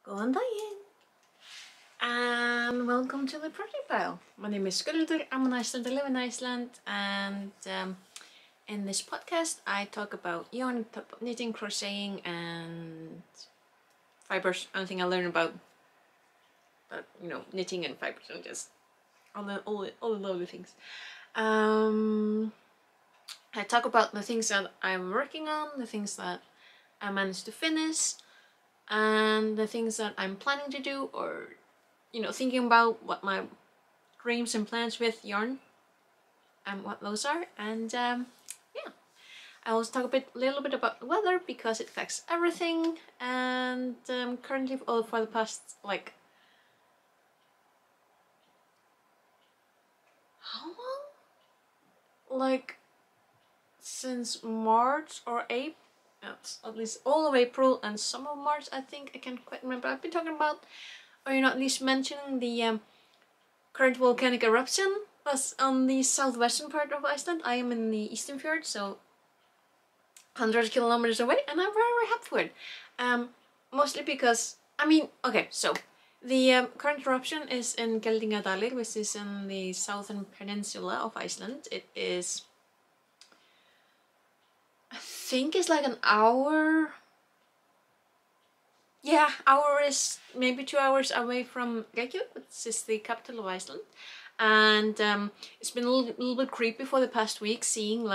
Góðan daginn! And welcome to the project file. My name is Geldingadalir. I'm an Icelander, I live in Iceland, and in this podcast I talk about yarn, knitting, crocheting, and fibers. Anything I learn about, knitting and fibers, and just all the lovely things. I talk about the things that I'm working on, the things that I managed to finish, and the things that I'm planning to do, or thinking about what my dreams and plans with yarn and what those are. And yeah, I also talk a little bit about the weather because it affects everything. And currently, for the past how long? Since March or April. At least all of April and some of March, I think. I can't quite remember. I've been talking about, or at least mentioning, the current volcanic eruption that's on the southwestern part of Iceland. I am in the eastern fjord, so 100 kilometers away, and I'm very, very happy for it. Mostly because, so the current eruption is in Geldingadalir, which is in the southern peninsula of Iceland. It is, I think it's like an hour. Yeah, hour is maybe 2 hours away from Reykjavik, which is the capital of Iceland. And it's been a little bit creepy for the past week, seeing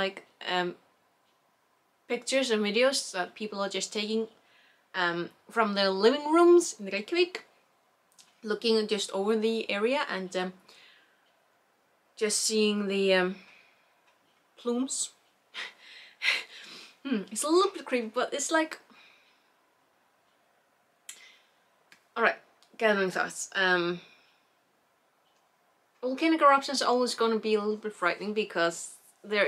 pictures and videos that people are just taking from their living rooms in Reykjavik, looking just over the area and just seeing the plumes. It's a little bit creepy, but it's like... Alright, gathering thoughts. Volcanic eruptions are always going to be a little bit frightening because there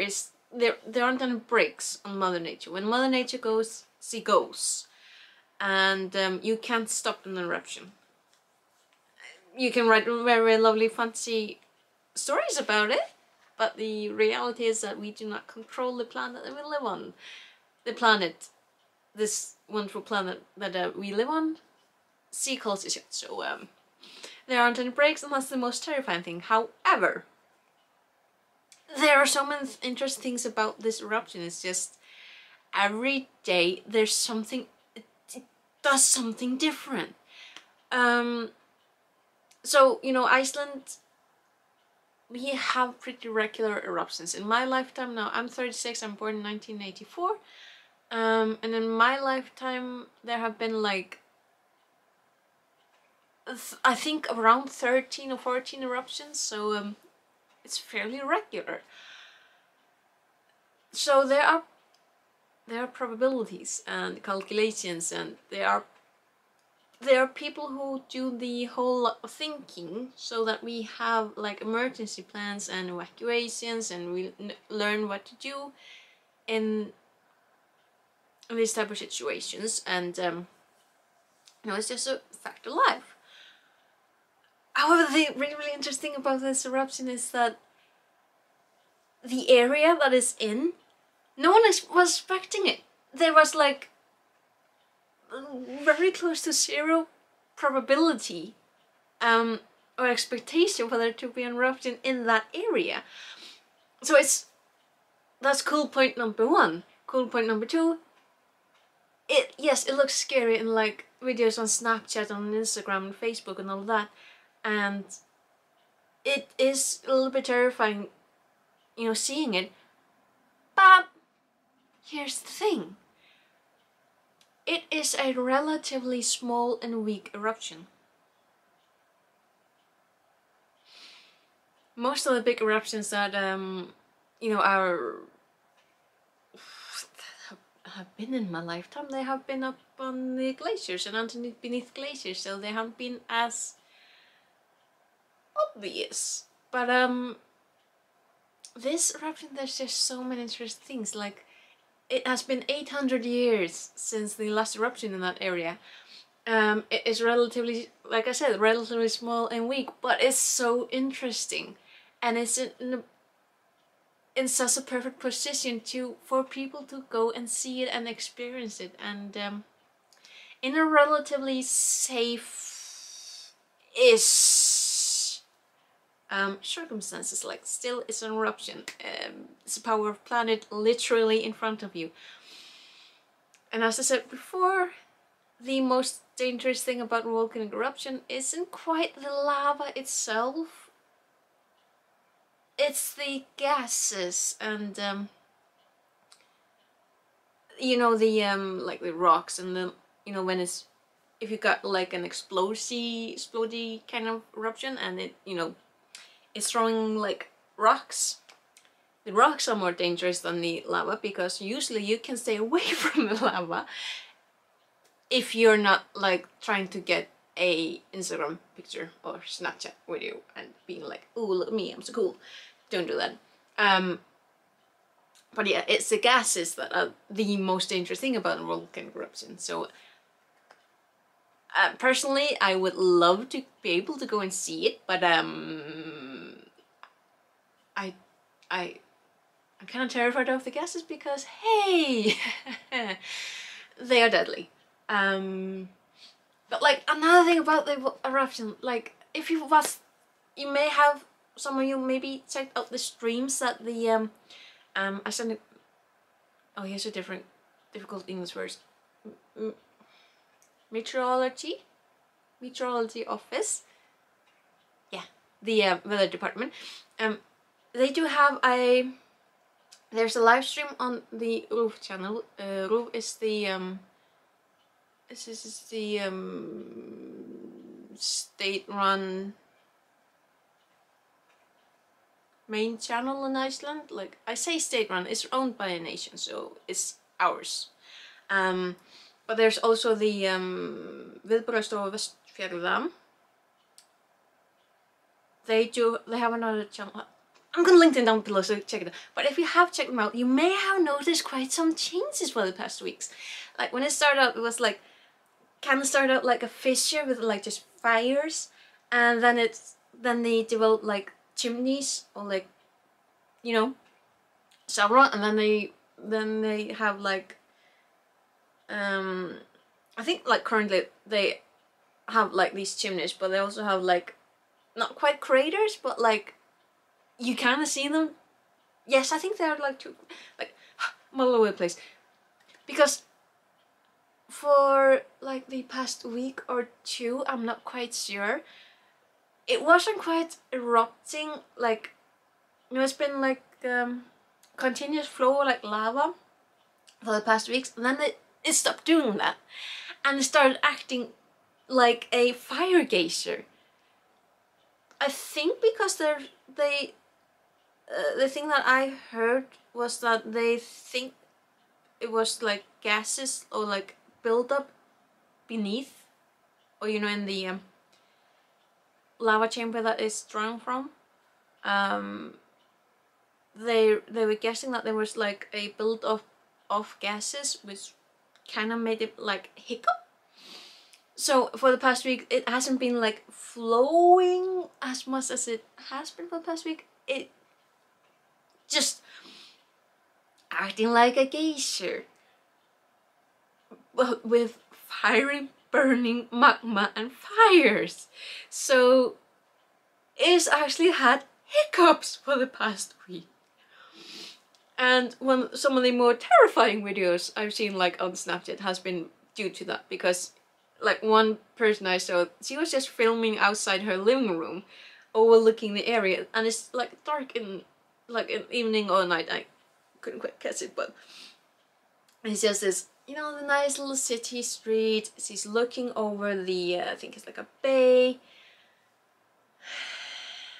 aren't any breaks on Mother Nature. When Mother Nature goes, she goes. And you can't stop an eruption. You can write very, very lovely fancy stories about it, but the reality is that we do not control the planet that we live on. This wonderful planet that we live on, sea calls it shit, so there aren't any breaks, and that's the most terrifying thing. However, there are so many interesting things about this eruption. It's just every day there's something, it does something different. So Iceland, we have pretty regular eruptions. In my lifetime now, I'm 36, I'm born in 1984, and in my lifetime there have been I think around 13 or 14 eruptions, so it's fairly regular. So there are probabilities and calculations, and there are people who do the whole thinking so that we have emergency plans and evacuations, and we learn what to do in these type of situations, and it's just a fact of life. However, the really interesting about this eruption is that the area that it's in, no one was expecting it. There was very close to zero probability or expectation for there to be an eruption in that area. So that's cool point number one. Cool point number two, it looks scary in videos on Snapchat, on Instagram and Facebook and all that, and it is a little bit terrifying, seeing it. But here's the thing. It is a relatively small and weak eruption. Most of the big eruptions that have been in my lifetime, they have been up on the glaciers and beneath glaciers, so they haven't been as obvious. But this eruption, there's just so many interesting things. It has been 800 years since the last eruption in that area. It is relatively, like I said, relatively small and weak, but it's so interesting, and it's in such a perfect position for people to go and see it and experience it. And in a relatively safe-ish circumstances. Like, still it's an eruption. It's a power of planet literally in front of you. And as I said before, the most dangerous thing about volcanic eruption isn't quite the lava itself. It's the gases and you know, the like the rocks, and the, you know, when it's, if you got like an explodey kind of eruption, and it, you know, it's throwing like rocks. The rocks are more dangerous than the lava, because usually you can stay away from the lava if you're not like trying to get a Instagram picture or Snapchat video and being like, oh, look at me, I'm so cool. Don't do that. But yeah, it's the gases that are the most dangerous thing about a volcanic eruption. So personally, I would love to be able to go and see it, but I'm kind of terrified of the gases because, hey, they are deadly. But like, another thing about the eruption, like, if you was, you may have, some of you maybe checked out the streams that the I sent it, oh, here's a difficult English words. Meteorology office, yeah, the weather department. They do have there's a live stream on the Roof channel. Roof is the this is the state-run main channel in Iceland. Like, I say state-run, it's owned by a nation, so it's ours. But there's also the Viðbragðsstofa Vestfjarða. They have another channel. I'm gonna link them down below, so check it out. But if you have checked them out, you may have noticed quite some changes for the past weeks. Like, when it started out, it was like, kind of started out like a fissure with like just fires, and then they developed like chimneys, or like, you know, several, and then they have like I think like currently they have like these chimneys, but they also have like not quite craters, but like you kind of see them. Yes, I think they're like two, like I'm all over the place, because for like the past week or two, I'm not quite sure, it wasn't quite erupting, like, you know, it's been like continuous flow like lava for the past weeks, and then it stopped doing that, and it started acting like a fire geyser. I think because the thing that I heard was that they think it was like gases or like build up beneath, or you know, in the lava chamber that is drawn from. They were guessing that there was like a build up of gases, which kind of made it like hiccup. So for the past week, it hasn't been like flowing as much as it has been for the past week. It just acting like a geyser, but with fiery burning magma and fires. So it's actually had hiccups for the past week. And some of the more terrifying videos I've seen like on Snapchat has been due to that, because like one person I saw, she was just filming outside her living room overlooking the area, and it's like dark in like in evening or night. I couldn't quite catch it, but it's just this, you know, the nice little city street. She's looking over the I think it's like a bay,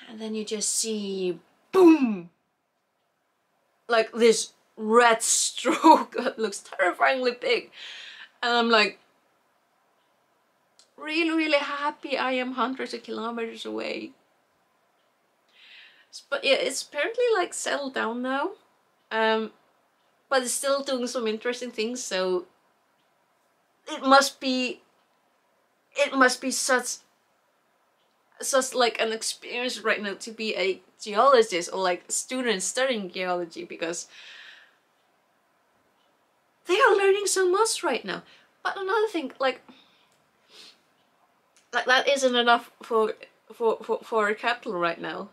and then you just see boom, like this red stroke that looks terrifyingly big, and I'm like really happy I am hundreds of kilometers away. But yeah, it's apparently like settled down now, but it's still doing some interesting things, so it must be such like an experience right now to be a geologist or like students studying geology, because they are learning so much right now. But another thing, like that isn't enough for capital right now.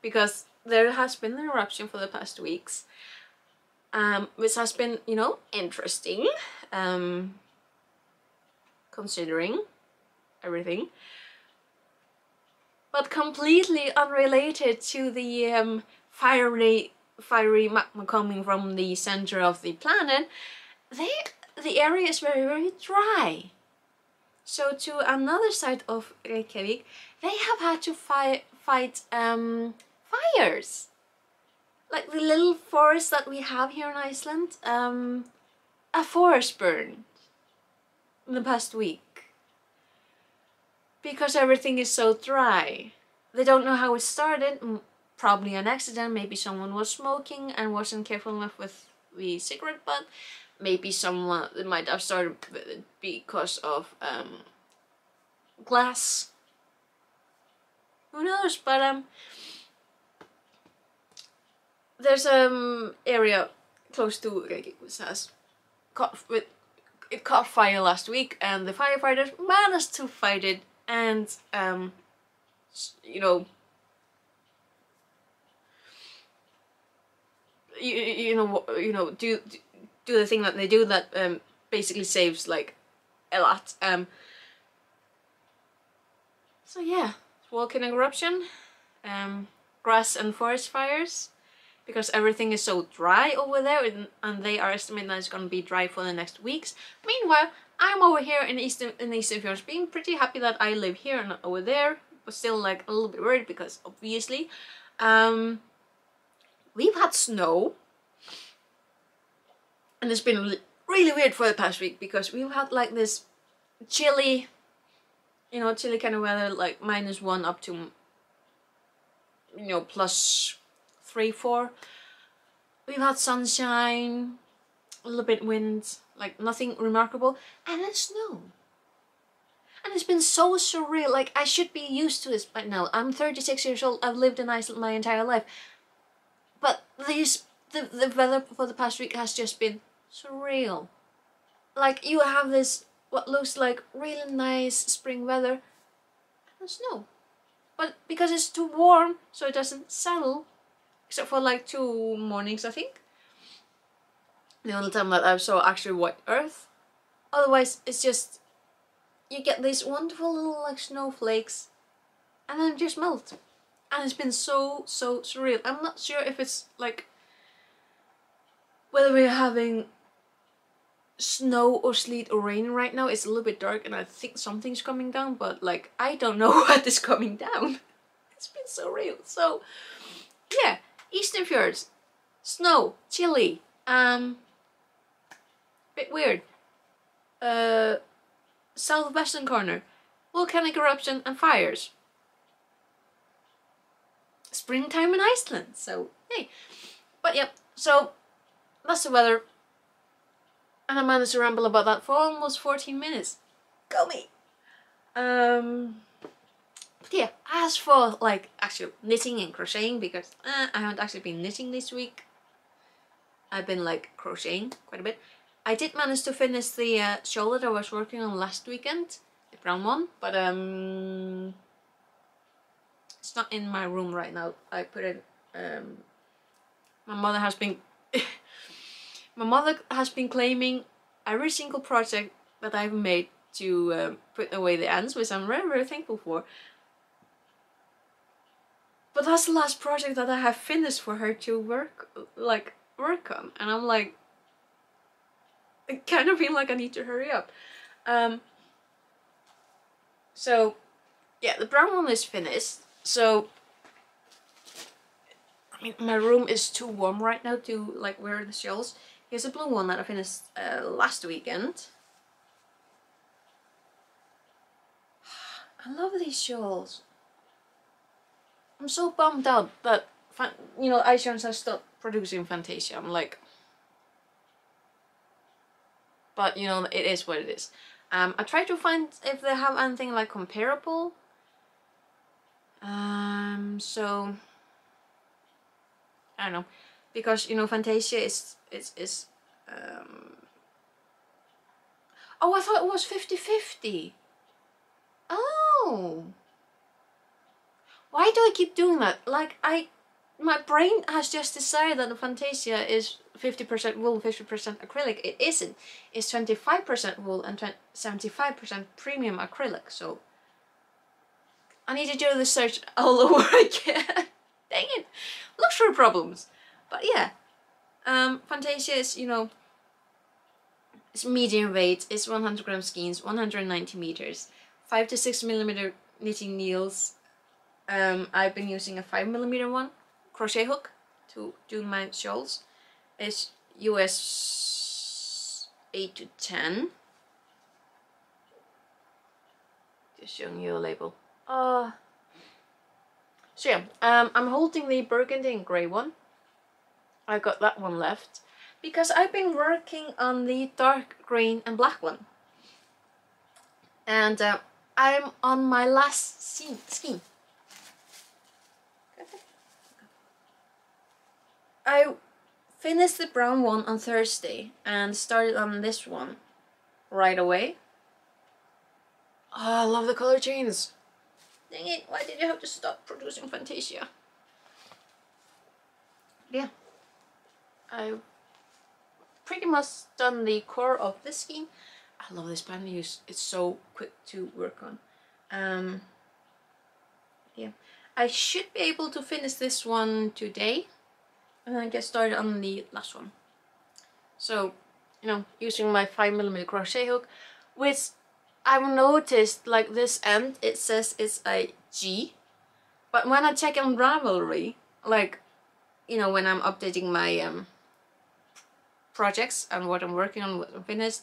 Because there has been an eruption for the past weeks, which has been, you know, interesting, considering everything, but completely unrelated to the fiery magma coming from the center of the planet. The area is very, very dry. So to another side of Reykjavik, they have had to fight fires. Like the little forest that we have here in Iceland, a forest burned in the past week. Because everything is so dry. They don't know how it started, probably an accident, maybe someone was smoking and wasn't careful enough with the cigarette butt. Maybe someone might have started because of glass. Who knows? But there's area close to Reykjavik which has caught fire last week, and the firefighters managed to fight it and you know. Do the thing that they do that basically saves like a lot. So yeah, volcanic eruption, grass and forest fires, because everything is so dry over there, and they are estimating that it's gonna be dry for the next weeks. Meanwhile, I'm over here in Eastern Fjords, being pretty happy that I live here and not over there, but still like a little bit worried because obviously, we've had snow. And it's been really weird for the past week because we've had like this chilly, you know, chilly kind of weather, like -1 up to, you know, +3, 4. We've had sunshine, a little bit wind, like nothing remarkable, and then snow. And it's been so surreal. Like, I should be used to this by now. I'm 36 years old. I've lived in Iceland my entire life. But the weather for the past week has just been surreal. Like, you have this what looks like really nice spring weather and snow, but because it's too warm, so it doesn't settle, except for like 2 mornings, I think. The only time that I saw actually white earth. Otherwise, it's just you get these wonderful little like snowflakes, and then just melt. And it's been so surreal. I'm not sure if it's like whether we're having snow or sleet or rain right now. It's a little bit dark and I think something's coming down, but like I don't know what is coming down. It's been so real. So yeah, Eastern Fjords, snow, chilly, bit weird. Southwestern corner, volcanic eruption and fires. Springtime in Iceland, so hey. But yep, so that's the weather. And I managed to ramble about that for almost 14 minutes. Go me! But yeah, as for like actual knitting and crocheting, because I haven't actually been knitting this week. I've been like crocheting quite a bit. I did manage to finish the shawl that I was working on last weekend, the brown one, but it's not in my room right now. I put it. My mother has been. My mother has been claiming every single project that I've made to put away the ends, which I'm very, very thankful for. But that's the last project that I have finished for her to work on, and I'm like, I kind of feel like I need to hurry up. So yeah, the brown one is finished. So I mean, my room is too warm right now to like wear the shawls. Here's a blue one that I finished last weekend. I love these shawls. I'm so bummed out that, you know, iShaws has stopped producing Fantasia. I'm like, but you know, it is what it is. I tried to find if they have anything like comparable. So I don't know, because you know Fantasia is Oh, I thought it was 50-50. Oh. Why do I keep doing that? Like, my brain has just decided that the Fantasia is 50% wool, 50% acrylic. It isn't. It's 25% wool and 75% premium acrylic. So I need to do the search all over again. Dang it. Luxury problems. But yeah. Fantasia is, you know, it's medium weight. It's 100 gram skeins, 190 meters, 5 to 6 millimeter knitting needles. I've been using a 5mm one, crochet hook, to do my shawls. It's US 8 to 10. Just showing you a label. So yeah, I'm holding the burgundy and grey one. I got that one left because I've been working on the dark green and black one, and I'm on my last skein. I finished the brown one on Thursday and started on this one right away. Oh, I love the color change. Dang it, why did you have to stop producing Fantasia? Yeah, I've pretty much done the core of this scheme. I love this band use. It's so quick to work on. Yeah, I should be able to finish this one today and then get started on the last one. So, you know, using my 5mm crochet hook, which I've noticed, like this end, it says it's a G, but when I check on Ravelry, like, you know, when I'm updating my projects and what I'm working on, what I'm finished,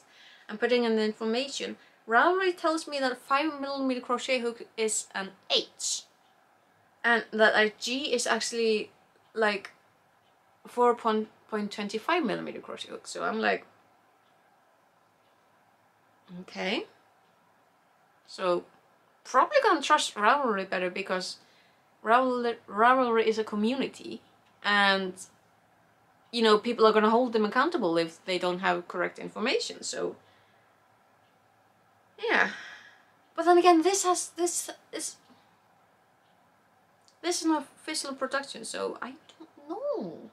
and putting in the information, Ravelry tells me that 5mm crochet hook is an H, and that a G is actually like 4.25mm crochet hook. So I'm like, okay. So probably gonna trust Ravelry better, because Ravelry is a community, and you know, people are gonna hold them accountable if they don't have correct information. So yeah, but then again, this is an official production, so I don't know.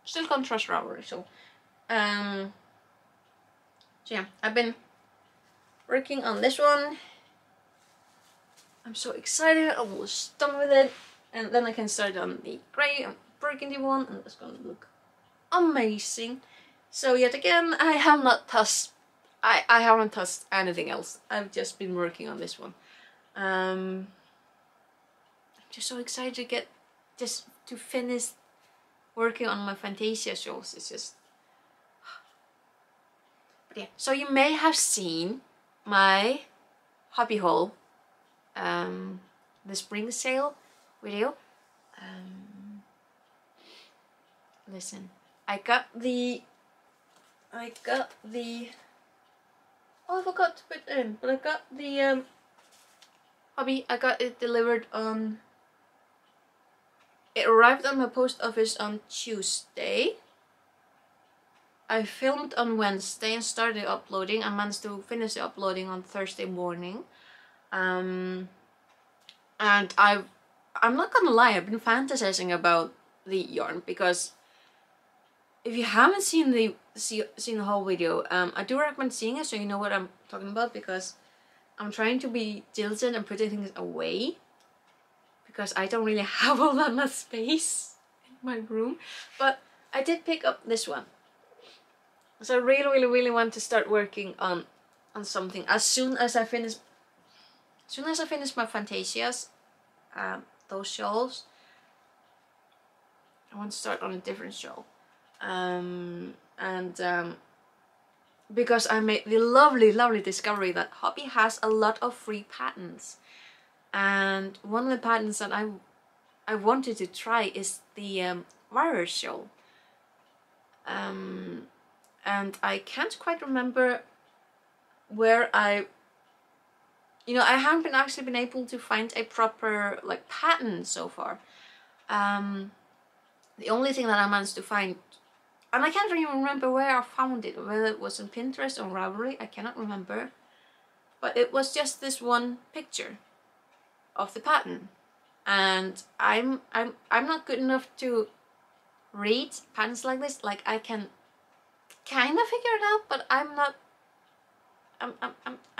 Still can't trust Ravelry. So yeah, I've been working on this one. I'm so excited. I'm almost done with it, and then I can start on the grey and burgundy one, and it's gonna look amazing. So yet again, I have not touched. I haven't touched anything else. I've just been working on this one. I'm just so excited to get to finish working on my Fantasia shawls. It's just. But yeah, so you may have seen my hobby haul, the spring sale video. Listen, I got the oh, I forgot to put in, but I got the hobby. I got it delivered on. It arrived on my post office on Tuesday. I filmed on Wednesday and started uploading. I managed to finish the uploading on Thursday morning. And I'm not gonna lie, I've been fantasizing about the yarn, because if you haven't seen the whole video, I do recommend seeing it so you know what I'm talking about, because I'm trying to be diligent and putting things away, because I don't really have all that much space in my room. But I did pick up this one, so I really want to start working on something as soon as I finish my Fantasias, those shawls. I want to start on a different shawl. Because I made the lovely discovery that Hobby has a lot of free patterns, and one of the patterns that I wanted to try is the wire shawl, and I can't quite remember where I haven't actually been able to find a proper like pattern so far. The only thing that I managed to find And I can't even remember where I found it, whether it was on Pinterest or Ravelry, I cannot remember. But it was just this one picture of the pattern. And I'm not good enough to read patterns like this. Like, I can kind of figure it out, but I'm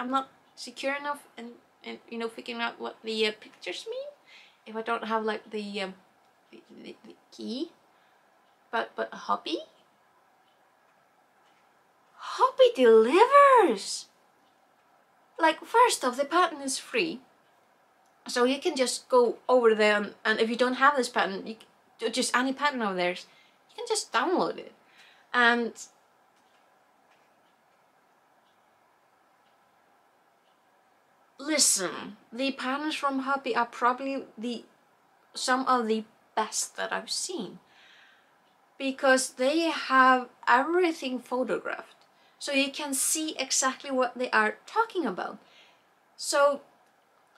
not secure enough in you know, figuring out what the pictures mean if I don't have like the key. But Hobby delivers. Like, first off, the pattern is free, so you can just go over there and if you don't have this pattern, just any pattern of theirs, you can just download it. And listen, the patterns from Hobby are probably some of the best that I've seen, because they have everything photographed, so you can see exactly what they are talking about. So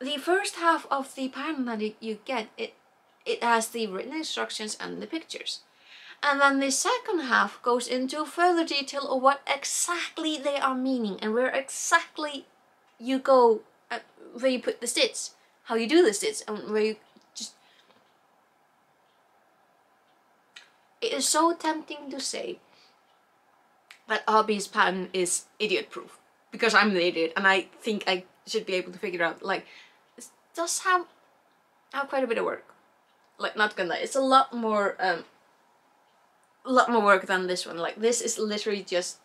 the first half of the pattern that you get, it has the written instructions and the pictures. And then the second half goes into further detail of what exactly they are meaning and where exactly you go, where you put the stitch, how you do the stitch, and where you just... It is so tempting to say that Hobby's pattern is idiot proof, because I'm the idiot and I think I should be able to figure out. Like, it does have quite a bit of work. Like, not gonna lie, it's a lot more work than this one. Like, this is literally just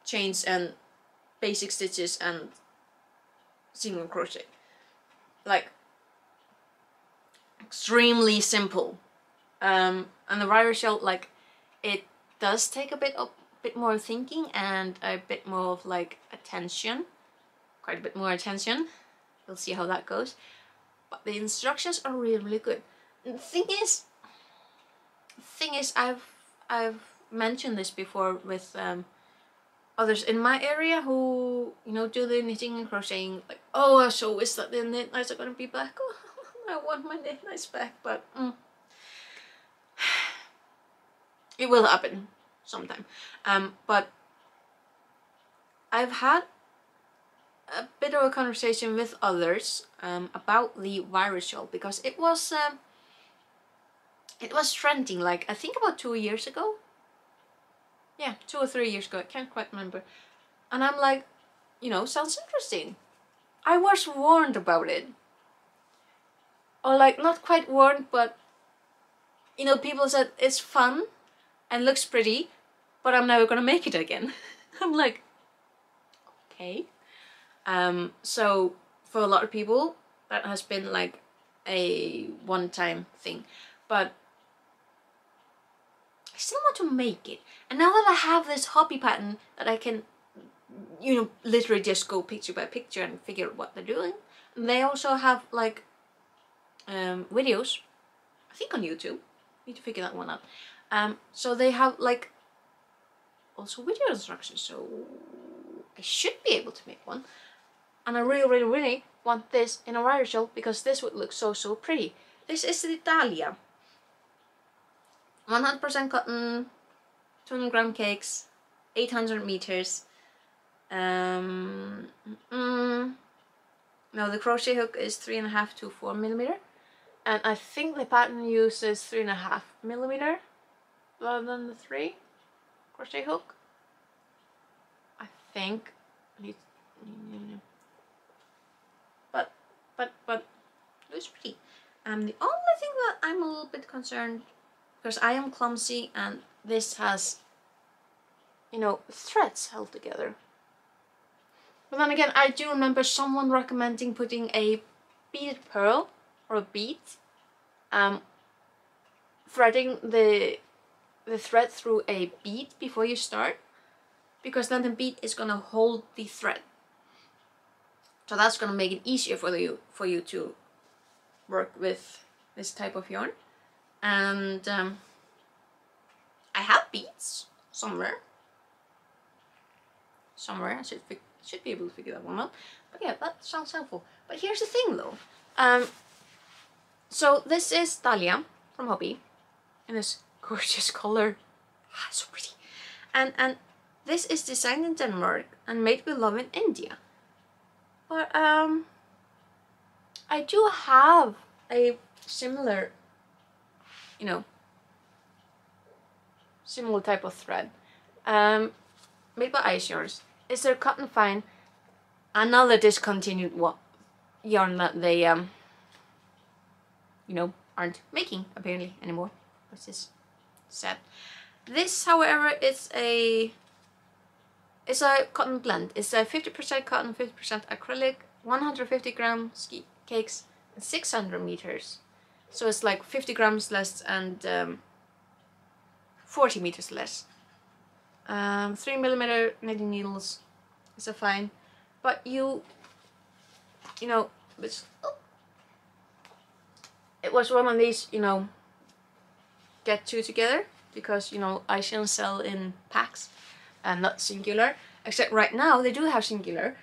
chains and basic stitches and single crochet. Like, extremely simple. And the wire shell, like, it does take a bit more thinking and a bit more of like attention, quite a bit more attention. We'll see how that goes. But the instructions are really, really good. And the thing is, I've mentioned this before with others in my area who, you know, do the knitting and crocheting. Like, oh, so is that the knit knives are gonna be back? Oh, I want my knit knives back, but it will happen sometime. But I've had a bit of a conversation with others about the virus shawl, because it was trending, like, I think about 2 years ago. Yeah, 2 or 3 years ago, I can't quite remember. And I'm like, you know, sounds interesting. I was warned about it. Or like, not quite warned, but, you know, people said it's fun and looks pretty, but I'm never gonna make it again. I'm like, okay. So for a lot of people, that has been like a one-time thing, but I still want to make it. And now that I have this hobby pattern that I can, you know, literally just go picture by picture and figure out what they're doing. And they also have like videos, I think on YouTube. Need to figure that one out. So they have like also video instructions, so I should be able to make one. And I really, really, really want this in a wire shawl, because this would look so, so pretty. This is the Dahlia. 100% cotton, 200 gram cakes, 800 meters. No, the crochet hook is 3.5 to 4 millimeter. And I think the pattern uses 3.5 millimeter rather than the 3 crochet hook. I think. But it's pretty. The only thing that I'm a little bit concerned, because I am clumsy and this has, you know, threads held together. But then again, I do remember someone recommending putting a beaded pearl or a bead, threading the thread through a bead before you start, because then the bead is gonna hold the thread. So that's gonna make it easier for you to work with this type of yarn. And I have beads somewhere. I should be able to figure that one out. But yeah, that sounds helpful. But here's the thing though. So this is Dahlia from Hobby in this gorgeous color. So pretty. And this is designed in Denmark and made with love in India. But I do have a similar, you know, similar type of thread, made by Ice Yarns. It's their cotton fine, another discontinued yarn that they you know, aren't making apparently anymore, which is sad. This, however, it's a cotton blend. It's a 50% cotton, 50% acrylic, 150 gram ski cakes, and 600 meters. So it's like 50 grams less and 40 meters less. 3mm knitting needles is a fine, but you know, it was one of these, you know, get two together, because, you know, I shall sell in packs and not singular, except right now they do have singular.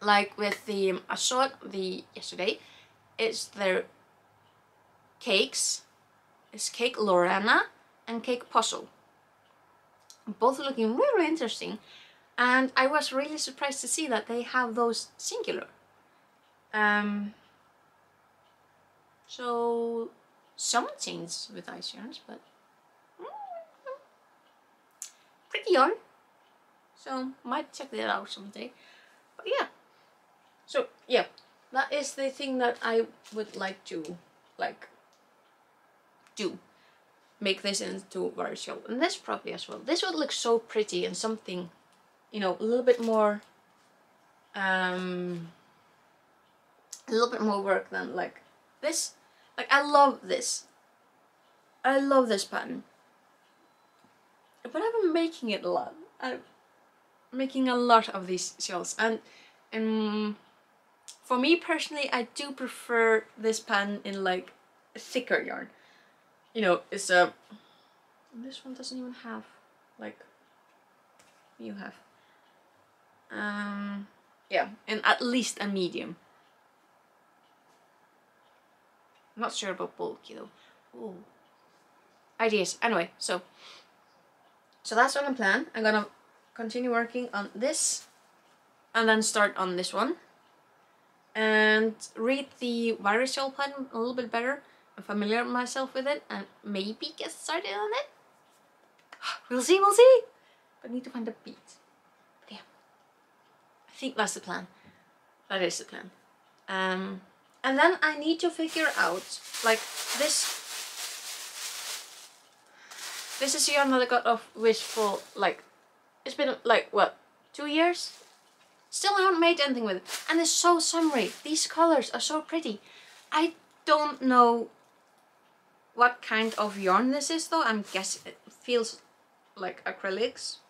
Like with the, I saw it yesterday, it's their cakes. It's Cake Lorena and Cake Puzzle. Both looking really interesting, and I was really surprised to see that they have those singular. So some things with Ice Yarns, but pretty yarn. So might check that out someday. But yeah. So yeah, that is the thing that I would like to do. Make this into various shawl, and this probably as well. This would look so pretty and something, you know, a little bit more work than like this. Like, I love this. I love this pattern. But I've been making it a lot. I'm making a lot of these shawls, and for me personally, I do prefer this pattern in like a thicker yarn. You know, it's a. This one doesn't even have like you have. Yeah, and at least a medium. I'm not sure about bulky though. Ooh. Ideas. Anyway, so that's on the plan. I'm gonna continue working on this and then start on this one and read the virus shawl pattern a little bit better and familiar myself with it and maybe get started on it. We'll see, we'll see. But I need to find a beat. But yeah, I think that's the plan. That is the plan. And then I need to figure out, like, this is a yarn that I got off Wishful, like, it's been, like, what, 2 years? Still haven't made anything with it. And it's so summery. These colors are so pretty. I don't know what kind of yarn this is, though. I'm guessing it feels like acrylics.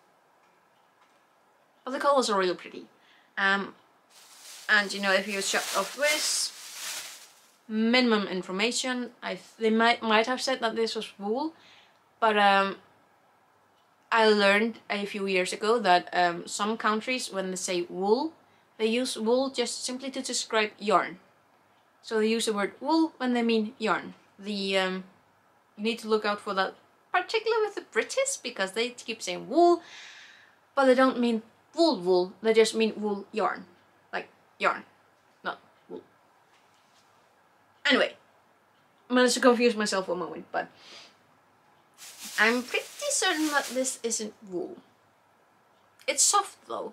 But the colors are really pretty. And, you know, if you shop off Wish, minimum information. They might have said that this was wool, but I learned a few years ago that some countries, when they say wool, they use wool just simply to describe yarn. So they use the word wool when they mean yarn. You need to look out for that, particularly with the British, because they keep saying wool, but they don't mean wool. They just mean wool yarn, like yarn. Anyway, I managed to confuse myself for a moment, but I'm pretty certain that this isn't wool. It's soft though.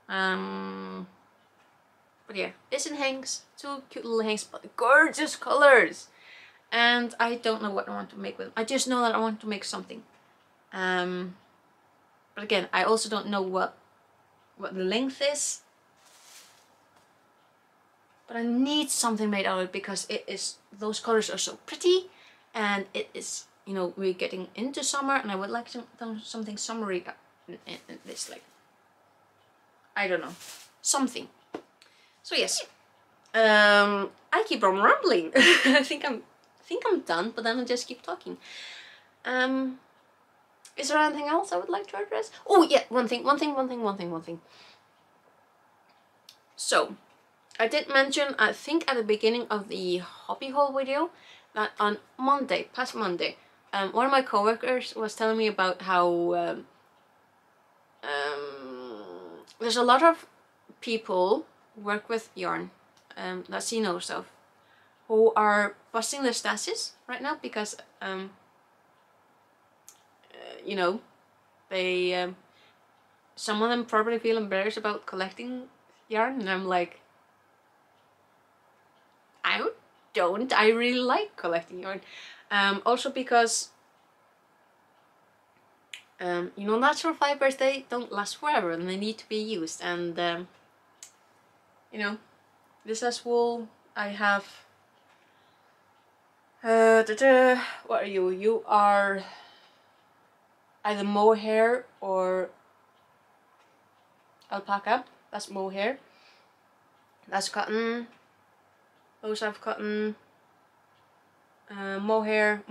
But yeah, it's in hanks, 2 cute little hanks, but gorgeous colors. And I don't know what I want to make with them. I just know that I want to make something. But again, I also don't know what the length is. But I need something made out of it because those colors are so pretty, and it is, you know, we're getting into summer, and I would like something summery in this, like, I don't know, something. So yes, I keep on rambling. I think I'm done, but then I just keep talking. Is there anything else I would like to address? Oh yeah, one thing. So, I did mention, I think at the beginning of the hobby haul video, that on Monday, past Monday, one of my coworkers was telling me about how there's a lot of people who work with yarn that she knows of who are busting their stashes right now because you know, they some of them probably feel embarrassed about collecting yarn, and I'm like, I really like collecting yarn. Also because you know, natural fibers, they don't last forever and they need to be used, and you know, this is wool. I have what are you? You are either mohair or alpaca. That's mohair. That's cotton. Those have cotton. Mohair.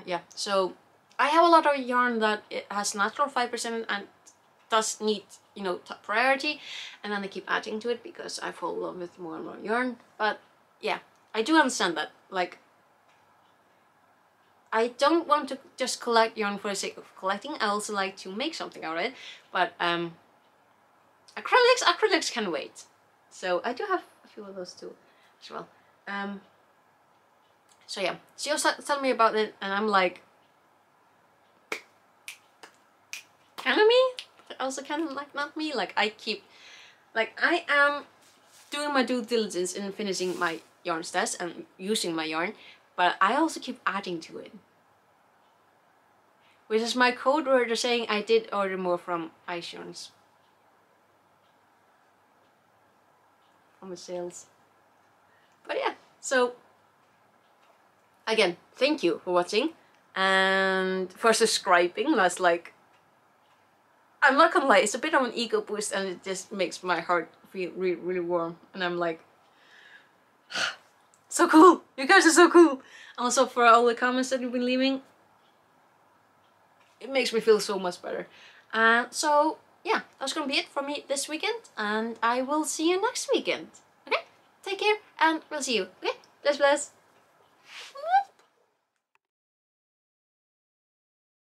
Yeah, so I have a lot of yarn that it has natural fibers in it and does need, you know, top priority, and then I keep adding to it because I fall in love with more and more yarn. But yeah, I do understand that. Like, I don't want to just collect yarn for the sake of collecting. I also like to make something out of it. But acrylics can wait. So I do have a few of those too as well. So yeah, she was telling me about it, and I'm like, kind of me, but also kind of like not me. Like, I am doing my due diligence in finishing my yarn stash and using my yarn, but I also keep adding to it. Which is my code word saying I did order more from Ice Yarns. From the sales. But yeah, so again, thank you for watching and for subscribing. That's like, I'm not gonna lie, it's a bit of an ego boost and it just makes my heart feel really, really warm. And I'm like, so cool! You guys are so cool! Also for all the comments that you've been leaving, it makes me feel so much better. So yeah, that's gonna be it for me this weekend, and I will see you next weekend. Okay? Take care, and we'll see you. Okay? Bless, bless!